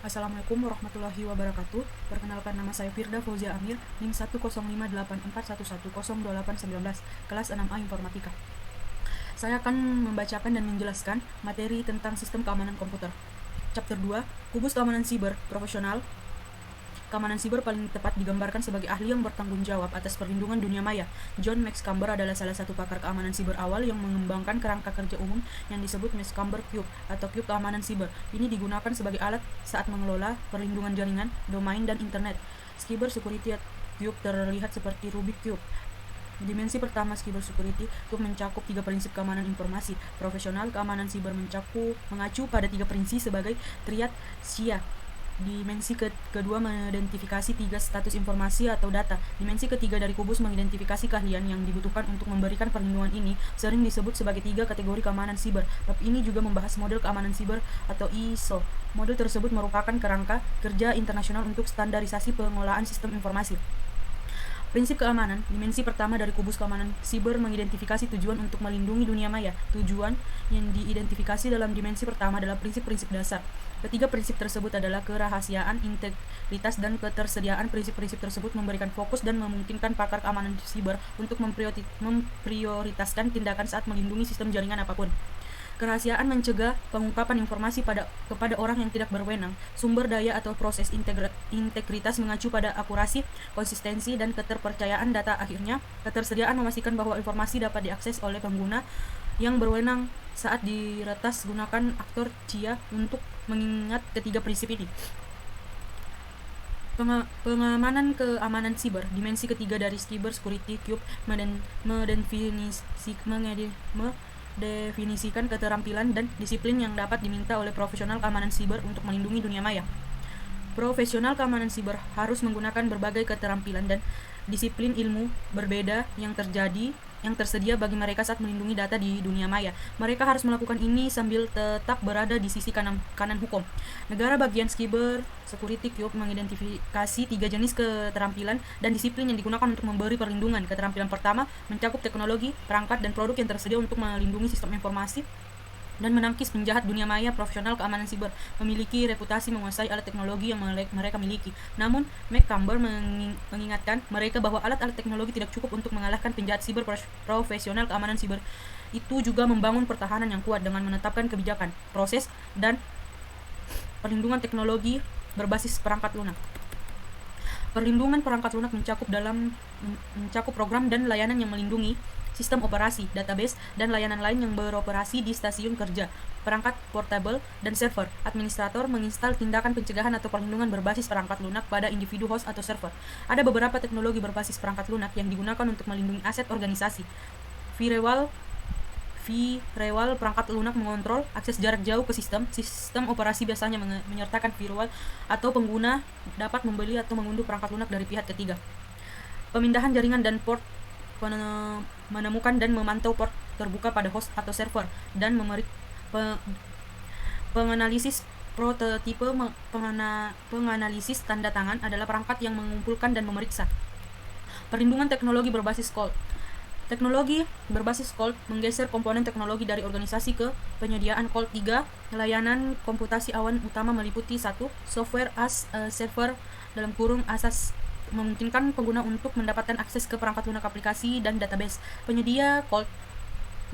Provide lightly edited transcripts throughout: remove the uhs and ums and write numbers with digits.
Assalamualaikum warahmatullahi wabarakatuh. Perkenalkan, nama saya Firda Fauzia Amir, NIM 1058411002819, kelas 6A Informatika. Saya akan membacakan dan menjelaskan materi tentang sistem keamanan komputer. Chapter 2, Kubus Keamanan Siber Profesional. Keamanan siber paling tepat digambarkan sebagai ahli yang bertanggung jawab atas perlindungan dunia maya. John Maxcamber adalah salah satu pakar keamanan siber awal yang mengembangkan kerangka kerja umum yang disebut Maxcamber Cube atau Cube keamanan siber. Ini digunakan sebagai alat saat mengelola perlindungan jaringan, domain, dan internet. Cyber Security Cube terlihat seperti Rubik Cube. Dimensi pertama Cyber Security Cube mencakup 3 prinsip keamanan informasi. Profesional keamanan siber mengacu pada 3 prinsip sebagai triad SHIA. Dimensi kedua mengidentifikasi 3 status informasi atau data. Dimensi ketiga dari kubus mengidentifikasi keahlian yang dibutuhkan untuk memberikan perlindungan ini sering disebut sebagai 3 kategori keamanan siber. Bab ini juga membahas model keamanan siber atau ISO. Model tersebut merupakan kerangka kerja internasional untuk standarisasi pengolahan sistem informasi. Prinsip keamanan. Dimensi pertama dari kubus keamanan siber mengidentifikasi tujuan untuk melindungi dunia maya. Tujuan yang diidentifikasi dalam dimensi pertama adalah prinsip-prinsip dasar. Ketiga prinsip tersebut adalah kerahasiaan, integritas, dan ketersediaan. Prinsip-prinsip tersebut memberikan fokus dan memungkinkan pakar keamanan siber untuk memprioritaskan tindakan saat melindungi sistem jaringan apapun. Kerahasiaan mencegah pengungkapan informasi kepada orang yang tidak berwenang. Sumber daya atau proses integritas mengacu pada akurasi, konsistensi, dan keterpercayaan data. Akhirnya, ketersediaan memastikan bahwa informasi dapat diakses oleh pengguna yang berwenang saat diretas. Gunakan aktor CIA untuk mengingat ketiga prinsip ini. Pengamanan keamanan siber. Dimensi ketiga dari Cyber Security Cube mendefinisikan keterampilan dan disiplin yang dapat diminta oleh profesional keamanan siber untuk melindungi dunia maya. Profesional keamanan siber harus menggunakan berbagai keterampilan dan disiplin ilmu berbeda yang tersedia bagi mereka saat melindungi data di dunia maya. Mereka harus melakukan ini sambil tetap berada di sisi kanan hukum. Negara bagian Cyber Security Cube mengidentifikasi 3 jenis keterampilan dan disiplin yang digunakan untuk memberi perlindungan. Keterampilan pertama mencakup teknologi, perangkat, dan produk yang tersedia untuk melindungi sistem informasi dan menangkis penjahat dunia maya. Profesional keamanan siber memiliki reputasi menguasai alat teknologi yang mereka miliki. Namun, Maxcamber mengingatkan mereka bahwa alat-alat teknologi tidak cukup untuk mengalahkan penjahat siber. Profesional keamanan siber itu juga membangun pertahanan yang kuat dengan menetapkan kebijakan, proses, dan perlindungan teknologi berbasis perangkat lunak. Perlindungan perangkat lunak mencakup program dan layanan yang melindungi sistem operasi, database, dan layanan lain yang beroperasi di stasiun kerja, perangkat portable, dan server. Administrator menginstal tindakan pencegahan atau perlindungan berbasis perangkat lunak pada individu host atau server. Ada beberapa teknologi berbasis perangkat lunak yang digunakan untuk melindungi aset organisasi. Firewall perangkat lunak mengontrol akses jarak jauh ke sistem. Sistem operasi biasanya menyertakan firewall atau pengguna dapat membeli atau mengunduh perangkat lunak dari pihak ketiga. Pemindahan jaringan dan port menemukan dan memantau port terbuka pada host atau server dan penganalisis prototipe. Penganalisis tanda tangan adalah perangkat yang mengumpulkan dan memeriksa. Perlindungan teknologi berbasis cloud. Teknologi berbasis cloud menggeser komponen teknologi dari organisasi ke penyediaan cloud. 3 layanan komputasi awan utama meliputi 1. Software as a server (asas) memungkinkan pengguna untuk mendapatkan akses ke perangkat lunak aplikasi dan database. Penyedia cloud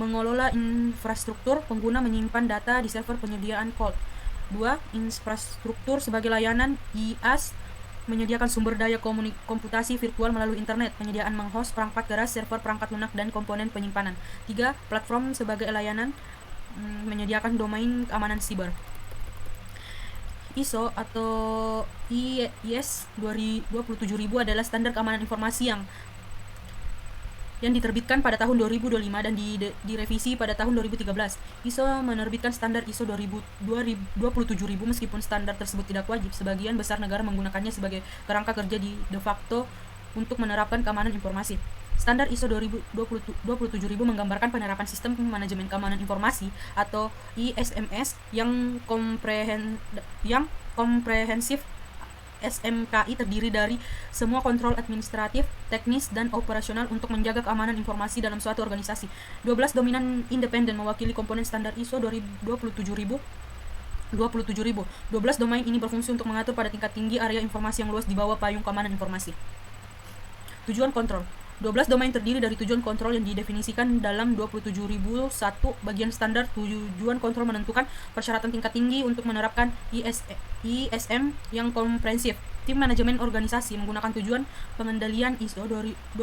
mengelola infrastruktur, pengguna menyimpan data di server penyediaan cloud. 2. Infrastruktur sebagai layanan IaaS menyediakan sumber daya komputasi virtual melalui internet, penyediaan menghost perangkat keras, server perangkat lunak, dan komponen penyimpanan. 3. Platform sebagai layanan menyediakan domain keamanan siber. ISO atau IS 27000 adalah standar keamanan informasi yang diterbitkan pada tahun 2025 dan direvisi pada tahun 2013. ISO menerbitkan standar ISO 27000 meskipun standar tersebut tidak wajib. Sebagian besar negara menggunakannya sebagai kerangka kerja de facto untuk menerapkan keamanan informasi. Standar ISO 27000 menggambarkan penerapan sistem manajemen keamanan informasi atau ISMS yang komprehensif. SMKI terdiri dari semua kontrol administratif, teknis, dan operasional untuk menjaga keamanan informasi dalam suatu organisasi. 12 dominan independen mewakili komponen standar ISO 27000 27.000. 12 domain ini berfungsi untuk mengatur pada tingkat tinggi area informasi yang luas di bawah payung keamanan informasi. Tujuan kontrol. 12 domain terdiri dari tujuan kontrol yang didefinisikan dalam 27.001 bagian standar. Tujuan kontrol menentukan persyaratan tingkat tinggi untuk menerapkan ISM yang komprehensif. Tim manajemen organisasi menggunakan tujuan pengendalian ISO 27001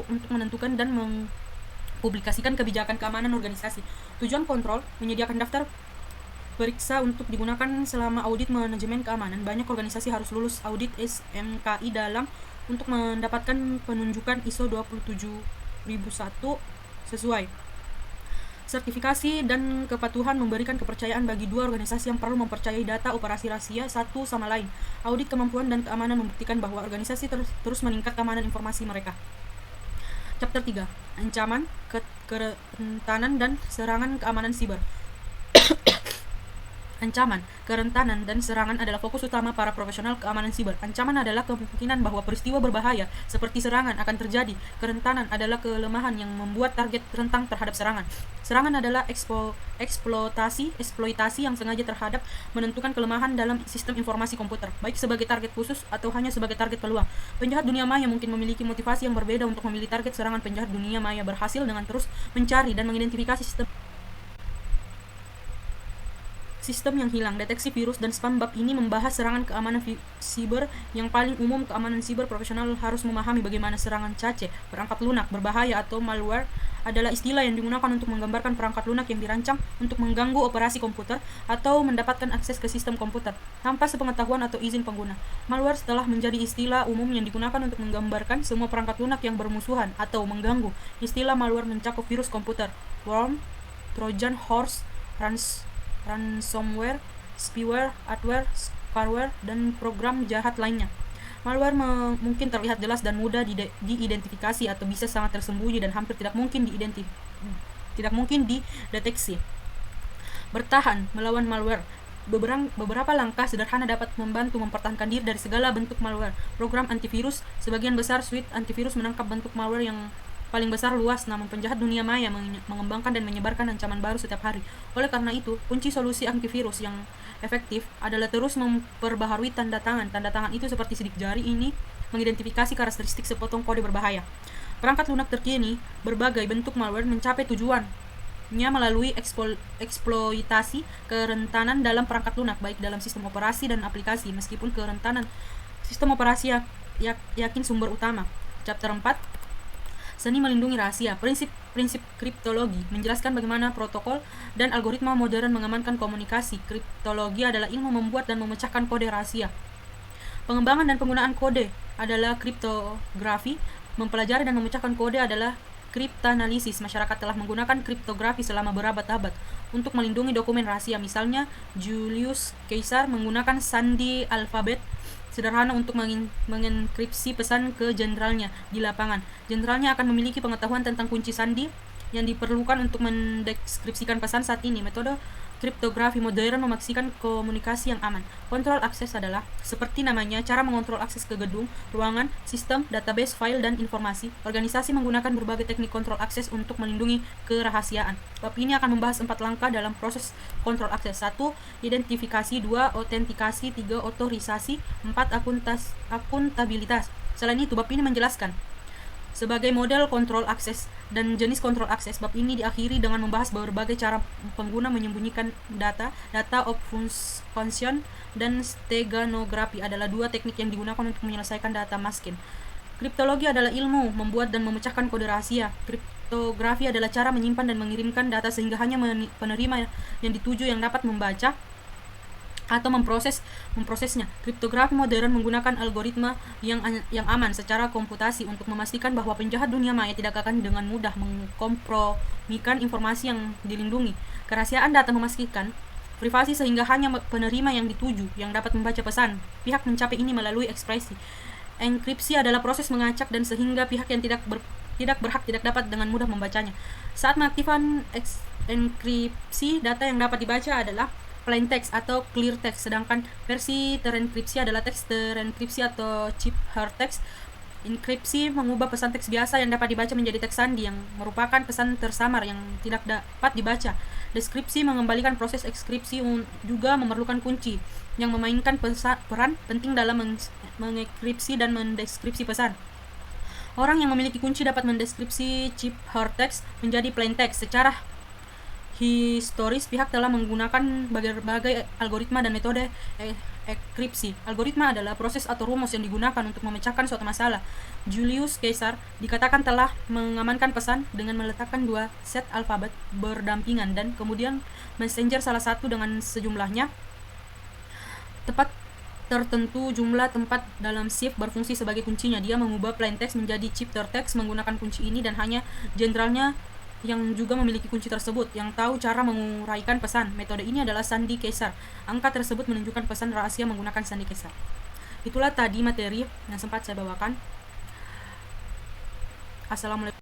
untuk menentukan dan mempublikasikan kebijakan keamanan organisasi. Tujuan kontrol menyediakan daftar periksa untuk digunakan selama audit manajemen keamanan. Banyak organisasi harus lulus audit SMKI dalam untuk mendapatkan penunjukan ISO 27001 sesuai. Sertifikasi dan kepatuhan memberikan kepercayaan bagi dua organisasi yang perlu mempercayai data operasi rahasia satu sama lain. Audit kemampuan dan keamanan membuktikan bahwa organisasi terus meningkat keamanan informasi mereka. Chapter 3. Ancaman, kerentanan, dan serangan keamanan siber. Ancaman, kerentanan, dan serangan adalah fokus utama para profesional keamanan siber. Ancaman adalah kemungkinan bahwa peristiwa berbahaya seperti serangan akan terjadi. Kerentanan adalah kelemahan yang membuat target rentan terhadap serangan. Serangan adalah eksploitasi yang sengaja terhadap menentukan kelemahan dalam sistem informasi komputer, baik sebagai target khusus atau hanya sebagai target peluang. Penjahat dunia maya mungkin memiliki motivasi yang berbeda untuk memilih target serangan. Penjahat dunia maya berhasil dengan terus mencari dan mengidentifikasi sistem yang hilang. Deteksi virus dan spam. Bab ini membahas serangan keamanan siber yang paling umum. Keamanan siber profesional harus memahami bagaimana serangan cache, perangkat lunak berbahaya atau malware adalah istilah yang digunakan untuk menggambarkan perangkat lunak yang dirancang untuk mengganggu operasi komputer atau mendapatkan akses ke sistem komputer tanpa sepengetahuan atau izin pengguna. Malware telah menjadi istilah umum yang digunakan untuk menggambarkan semua perangkat lunak yang bermusuhan atau mengganggu. Istilah malware mencakup virus komputer, worm, trojan horse, ransomware, spyware, adware, scareware, dan program jahat lainnya. Malware mungkin terlihat jelas dan mudah diidentifikasi atau bisa sangat tersembunyi dan hampir tidak mungkin dideteksi. Bertahan melawan malware. Beberapa langkah sederhana dapat membantu mempertahankan diri dari segala bentuk malware. Program antivirus. Sebagian besar suite antivirus menangkap bentuk malware yang paling besar luas, namun penjahat dunia maya mengembangkan dan menyebarkan ancaman baru setiap hari. Oleh karena itu, kunci solusi antivirus yang efektif adalah terus memperbaharui tanda tangan. Tanda tangan itu seperti sidik jari ini mengidentifikasi karakteristik sepotong kode berbahaya. Perangkat lunak terkini, berbagai bentuk malware mencapai tujuannya melalui eksploitasi kerentanan dalam perangkat lunak, baik dalam sistem operasi dan aplikasi, meskipun kerentanan sistem operasi yakin sumber utama. Chapter 4. Seni melindungi rahasia. Prinsip kriptologi menjelaskan bagaimana protokol dan algoritma modern mengamankan komunikasi. Kriptologi adalah ilmu membuat dan memecahkan kode rahasia. Pengembangan dan penggunaan kode adalah kriptografi. Mempelajari dan memecahkan kode adalah kriptanalisis. Masyarakat telah menggunakan kriptografi selama berabad-abad untuk melindungi dokumen rahasia. Misalnya, Julius Caesar menggunakan sandi alfabet sederhana untuk mengenkripsi pesan ke jenderalnya di lapangan. Jenderalnya akan memiliki pengetahuan tentang kunci sandi yang diperlukan untuk mendeskripsikan pesan. Saat ini, metode kriptografi modern memastikan komunikasi yang aman. Kontrol akses adalah, seperti namanya, cara mengontrol akses ke gedung, ruangan, sistem, database, file, dan informasi. Organisasi menggunakan berbagai teknik kontrol akses untuk melindungi kerahasiaan. Bab ini akan membahas 4 langkah dalam proses kontrol akses. 1. Identifikasi. 2. Autentikasi. 3. Otorisasi. 4. Akuntabilitas. Selain itu, bab ini menjelaskan sebagai model kontrol akses dan jenis kontrol akses. Bab ini diakhiri dengan membahas berbagai cara pengguna menyembunyikan data obfuscation, dan steganografi adalah 2 teknik yang digunakan untuk menyelesaikan data masking. Kriptologi adalah ilmu membuat dan memecahkan kode rahasia. Kriptografi adalah cara menyimpan dan mengirimkan data sehingga hanya penerima yang dituju yang dapat membaca atau memprosesnya. Kriptografi modern menggunakan algoritma yang aman secara komputasi untuk memastikan bahwa penjahat dunia maya tidak akan dengan mudah mengkompromikan informasi yang dilindungi. Kerahasiaan data memastikan privasi sehingga hanya penerima yang dituju yang dapat membaca pesan. Pihak mencapai ini melalui ekspresi. Enkripsi adalah proses mengacak dan sehingga pihak yang tidak berhak tidak dapat dengan mudah membacanya. Saat mengaktifkan enkripsi, data yang dapat dibaca adalah plain text atau clear text, sedangkan versi terenkripsi adalah teks terenkripsi atau hypertext. Enkripsi mengubah pesan teks biasa yang dapat dibaca menjadi teks sandi yang merupakan pesan tersamar yang tidak dapat dibaca. Deskripsi mengembalikan proses ekskripsi juga memerlukan kunci yang memainkan peran penting dalam mengekripsi dan mendeskripsi pesan. Orang yang memiliki kunci dapat mendeskripsi chip hardtext menjadi plain text. Secara historis, pihak telah menggunakan berbagai algoritma dan metode enkripsi. Algoritma adalah proses atau rumus yang digunakan untuk memecahkan suatu masalah. Julius Caesar dikatakan telah mengamankan pesan dengan meletakkan dua set alfabet berdampingan dan kemudian messenger salah satu dengan sejumlahnya tepat tertentu jumlah tempat dalam shift berfungsi sebagai kuncinya. Dia mengubah plain text menjadi chipter text menggunakan kunci ini dan hanya jenderalnya yang juga memiliki kunci tersebut yang tahu cara menguraikan pesan. Metode ini adalah sandi Caesar. Angka tersebut menunjukkan pesan rahasia menggunakan sandi Caesar. Itulah tadi materi yang sempat saya bawakan. Assalamualaikum.